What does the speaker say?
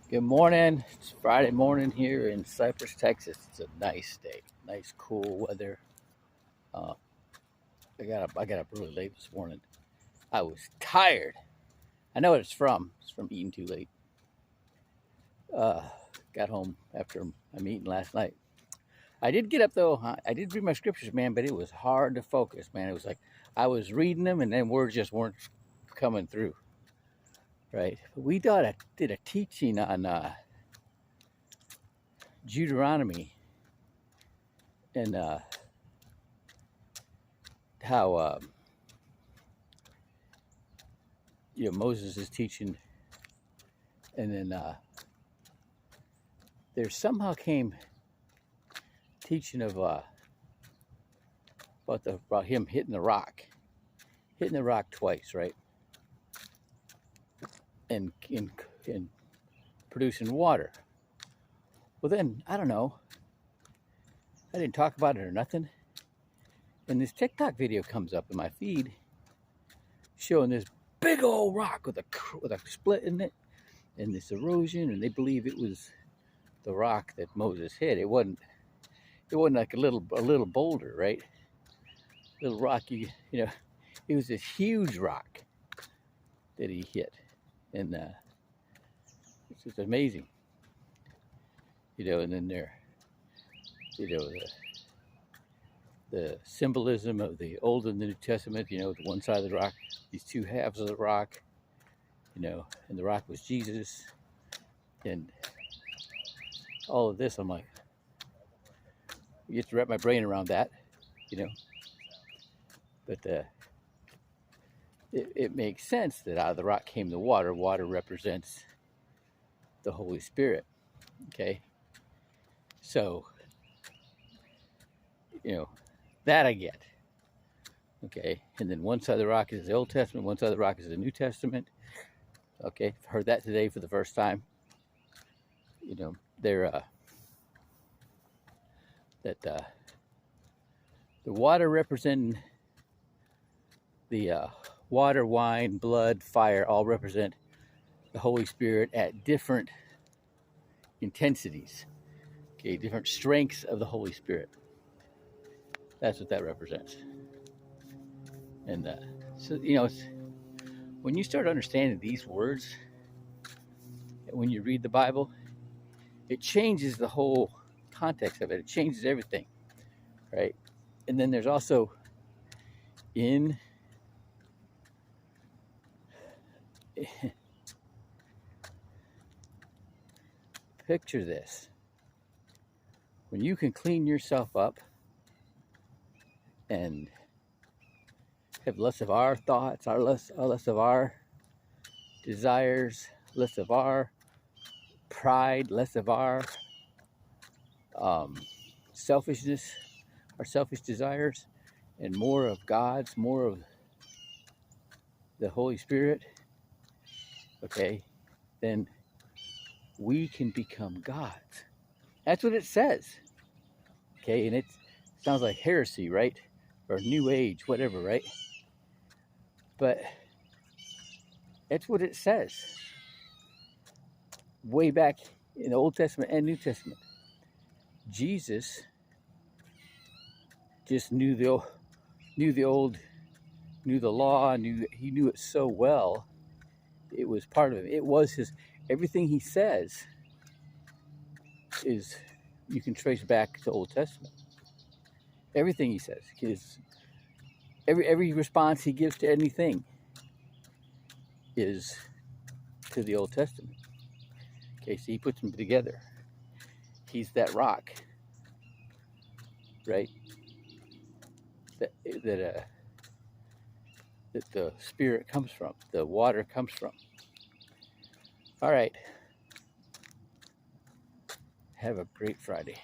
Good morning. It's Friday morning here in Cypress, Texas. It's a nice day, nice cool weather. Uh, I got up really late this morning. I was tired. I know what it's from. It's from eating too late. Uh, got home after my meeting last night. I did get up though. I did read my scriptures, man, but it was hard to focus, man. It was like I was reading them and then words just weren't coming through. Right? We did a teaching on Deuteronomy and how Moses is teaching, and then there somehow came teaching of about him hitting the rock twice, right? And in producing water. Well, then I don't know. I didn't talk about it or nothing. And this TikTok video comes up in my feed, showing this big old rock with a split in it, and this erosion, and they believe it was the rock that Moses hit. It wasn't like a little boulder, right? Little rock, it was this huge rock that he hit, and it's just amazing, And then there, the symbolism of the Old and the New Testament, the one side of the rock, these two halves of the rock, and the rock was Jesus, and all of this. I'm like, you get to wrap my brain around that, but it makes sense that out of the rock came the water. Water represents the Holy Spirit. Okay. So, that I get. Okay. And then one side of the rock is the Old Testament, one side of the rock is the New Testament. Okay. Heard that today for the first time. They're the water representing the water, wine, blood, fire, all represent the Holy Spirit at different intensities. Okay, different strengths of the Holy Spirit. That's what that represents. And so, when you start understanding these words, when you read the Bible, it changes the whole context of it. It changes everything, right? And then there's also picture this. When you can clean yourself up and have less of our thoughts, less of our desires, less of our pride, less of our selfishness, our selfish desires, and more of God's, more of the Holy Spirit, okay, then we can become gods. That's what it says. Okay, and it sounds like heresy, right? Or New Age, whatever, right? But that's what it says. Way back in the Old Testament and New Testament. Jesus just knew the law, he knew it so well. It was part of him. It was his, everything he says is, you can trace back to Old Testament. Everything he says, every response he gives to anything is to the Old Testament. Okay, so he puts them together. He's that rock, right? That the Spirit comes from, the water comes from. All right. Have a great Friday.